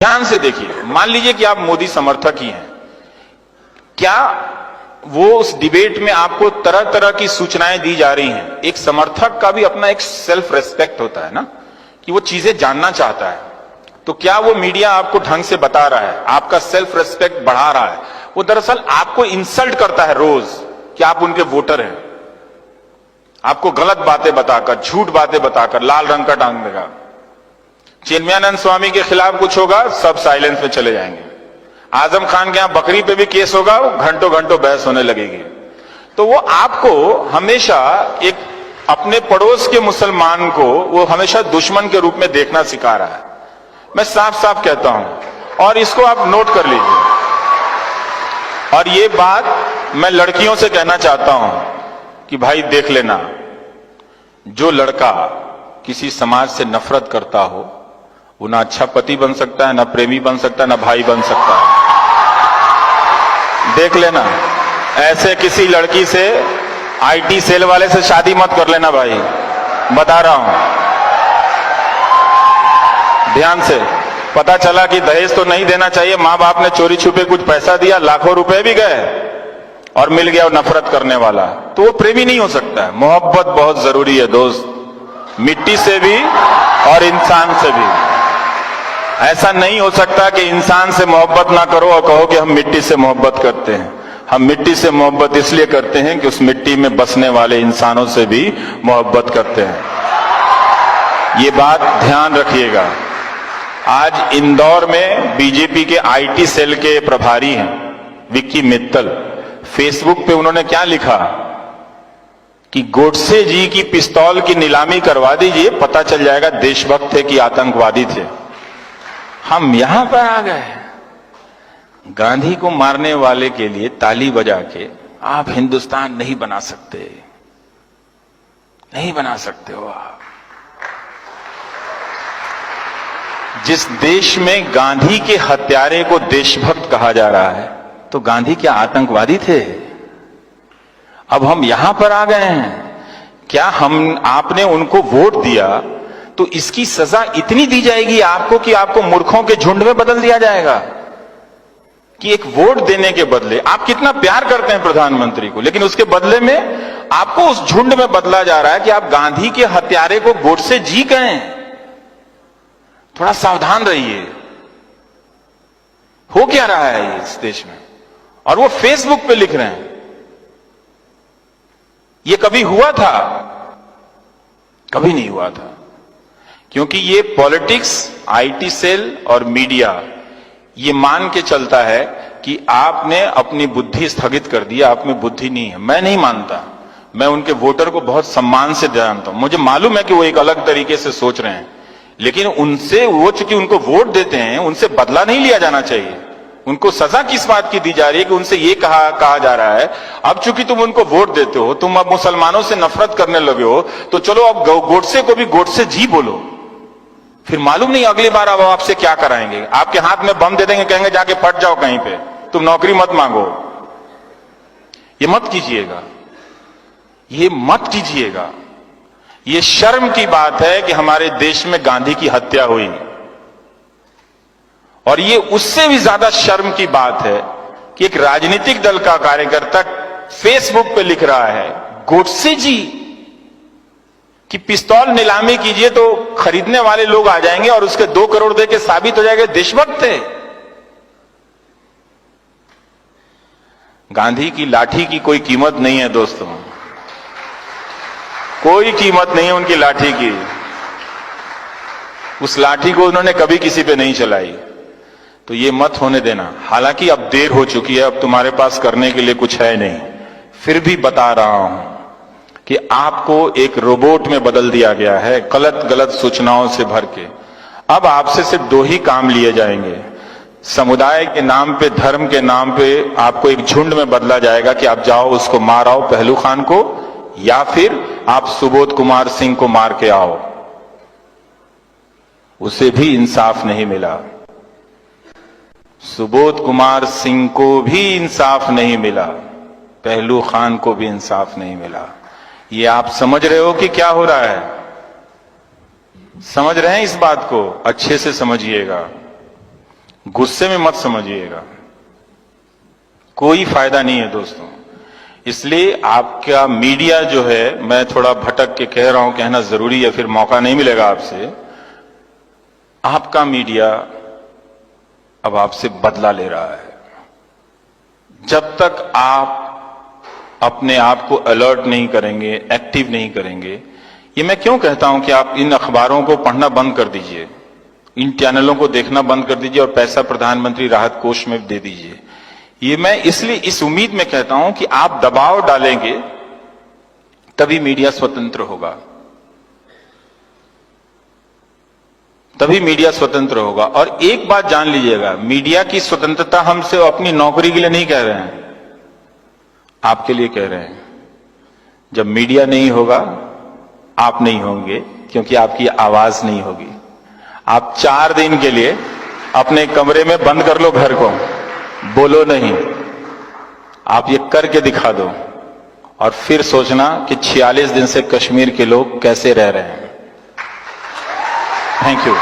ध्यान से देखिए, मान लीजिए कि आप मोदी समर्थक ही हैं, क्या वो उस डिबेट में आपको तरह तरह की सूचनाएं दी जा रही हैं। एक समर्थक का भी अपना एक सेल्फ रेस्पेक्ट होता है ना, कि वो चीजें जानना चाहता है। तो क्या वो मीडिया आपको ढंग से बता रहा है, आपका सेल्फ रेस्पेक्ट बढ़ा रहा है? वो दरअसल आपको इंसल्ट करता है रोज कि आप उनके वोटर हैं, आपको गलत बातें बताकर, झूठ बातें बताकर लाल रंग का टांग देगा। चिन्मयानंद स्वामी के खिलाफ कुछ होगा, सब साइलेंस में चले जाएंगे। आजम खान के यहां बकरी पे भी केस होगा, घंटों घंटों बहस होने लगेगी। तो वो आपको हमेशा एक अपने पड़ोस के मुसलमान को वो हमेशा दुश्मन के रूप में देखना सिखा रहा है। मैं साफ साफ कहता हूं, और इसको आप नोट कर लीजिए। और ये बात मैं लड़कियों से कहना चाहता हूं कि भाई देख लेना, जो लड़का किसी समाज से नफरत करता हो वो ना अच्छा पति बन सकता है, ना प्रेमी बन सकता है, ना भाई बन सकता है। देख लेना, ऐसे किसी लड़की से, आईटी सेल वाले से शादी मत कर लेना भाई, बता रहा हूं ध्यान से। पता चला कि दहेज तो नहीं देना चाहिए, मां बाप ने चोरी छुपे कुछ पैसा दिया, लाखों रुपए भी गए और मिल गया वो नफरत करने वाला, तो वो प्रेमी नहीं हो सकता है। मोहब्बत बहुत जरूरी है दोस्त, मिट्टी से भी और इंसान से भी। ऐसा नहीं हो सकता कि इंसान से मोहब्बत ना करो और कहो कि हम मिट्टी से मोहब्बत करते हैं। हम मिट्टी से मोहब्बत इसलिए करते हैं कि उस मिट्टी में बसने वाले इंसानों से भी मोहब्बत करते हैं। ये बात ध्यान रखिएगा। आज इंदौर में बीजेपी के आईटी सेल के प्रभारी हैं विक्की मित्तल, फेसबुक पे उन्होंने क्या लिखा कि गोडसे जी की पिस्तौल की नीलामी करवा दीजिए, पता चल जाएगा देशभक्त थे कि आतंकवादी थे। हम यहां पर आ गए, गांधी को मारने वाले के लिए ताली बजा के आप हिंदुस्तान नहीं बना सकते, नहीं बना सकते हो आप। जिस देश में गांधी के हत्यारे को देशभक्त कहा जा रहा है, तो गांधी क्या आतंकवादी थे? अब हम यहां पर आ गए हैं, क्या आपने उनको वोट दिया तो इसकी सजा इतनी दी जाएगी आपको कि आपको मूर्खों के झुंड में बदल दिया जाएगा? कि एक वोट देने के बदले, आप कितना प्यार करते हैं प्रधानमंत्री को, लेकिन उसके बदले में आपको उस झुंड में बदला जा रहा है कि आप गांधी के हत्यारे को गोडसे जी गए। थोड़ा सावधान रहिए, हो क्या रहा है इस देश में। और वो फेसबुक पे लिख रहे हैं, ये कभी हुआ था? कभी नहीं हुआ था। क्योंकि ये पॉलिटिक्स, आईटी सेल और मीडिया ये मान के चलता है कि आपने अपनी बुद्धि स्थगित कर दी, आप में बुद्धि नहीं है। मैं नहीं मानता, मैं उनके वोटर को बहुत सम्मान से जानता हूं, मुझे मालूम है कि वो एक अलग तरीके से सोच रहे हैं, लेकिन उनसे वो चूंकि उनको वोट देते हैं, उनसे बदला नहीं लिया जाना चाहिए। उनको सजा किस बात की दी जा रही है कि उनसे ये कहा जा रहा है, अब चूंकि तुम उनको वोट देते हो, तुम अब मुसलमानों से नफरत करने लगे हो, तो चलो अब गोडसे को भी गोडसे जी बोलो। फिर मालूम नहीं अगली बार अब आपसे क्या कराएंगे, आपके हाथ में बम दे देंगे, कहेंगे जाके फट जाओ कहीं पे, तुम नौकरी मत मांगो। ये मत कीजिएगा, ये मत कीजिएगा। ये शर्म की बात है कि हमारे देश में गांधी की हत्या हुई, और ये उससे भी ज्यादा शर्म की बात है कि एक राजनीतिक दल का कार्यकर्ता फेसबुक पे लिख रहा है गोडसे जी कि पिस्तौल नीलामी कीजिए तो खरीदने वाले लोग आ जाएंगे और उसके 2 करोड़ दे के साबित हो जाएगा देशभक्त थे। गांधी की लाठी की कोई कीमत नहीं है दोस्तों, कोई कीमत नहीं है उनकी लाठी की। उस लाठी को उन्होंने कभी किसी पे नहीं चलाई, तो ये मत होने देना। हालांकि अब देर हो चुकी है, अब तुम्हारे पास करने के लिए कुछ है नहीं, फिर भी बता रहा हूं कि आपको एक रोबोट में बदल दिया गया है, गलत गलत सूचनाओं से भर के। अब आपसे सिर्फ 2 ही काम लिए जाएंगे, समुदाय के नाम पे, धर्म के नाम पे आपको एक झुंड में बदला जाएगा कि आप जाओ उसको मार आओ पहलू खान को, या फिर आप सुबोध कुमार सिंह को मार के आओ। उसे भी इंसाफ नहीं मिला, सुबोध कुमार सिंह को भी इंसाफ नहीं मिला, पहलू खान को भी इंसाफ नहीं मिला। ये आप समझ रहे हो कि क्या हो रहा है? समझ रहे हैं इस बात को? अच्छे से समझिएगा। गुस्से में मत समझिएगा, कोई फायदा नहीं है दोस्तों। इसलिए आपका मीडिया जो है, मैं थोड़ा भटक के कह रहा हूं, कहना जरूरी है, फिर मौका नहीं मिलेगा आपसे। आपका मीडिया अब आपसे बदला ले रहा है। जब तक आप अपने आप को अलर्ट नहीं करेंगे, एक्टिव नहीं करेंगे, ये मैं क्यों कहता हूं कि आप इन अखबारों को पढ़ना बंद कर दीजिए, इन चैनलों को देखना बंद कर दीजिए और पैसा प्रधानमंत्री राहत कोष में दे दीजिए। ये मैं इसलिए इस उम्मीद में कहता हूं कि आप दबाव डालेंगे तभी मीडिया स्वतंत्र होगा, तभी मीडिया स्वतंत्र होगा। और एक बात जान लीजिएगा, मीडिया की स्वतंत्रता हमसे अपनी नौकरी के लिए नहीं कह रहे हैं, आपके लिए कह रहे हैं। जब मीडिया नहीं होगा, आप नहीं होंगे, क्योंकि आपकी आवाज नहीं होगी। आप 4 दिन के लिए अपने कमरे में बंद कर लो घर को, बोलो नहीं। आप ये करके दिखा दो और फिर सोचना कि 46 दिन से कश्मीर के लोग कैसे रह रहे हैं। Thank you.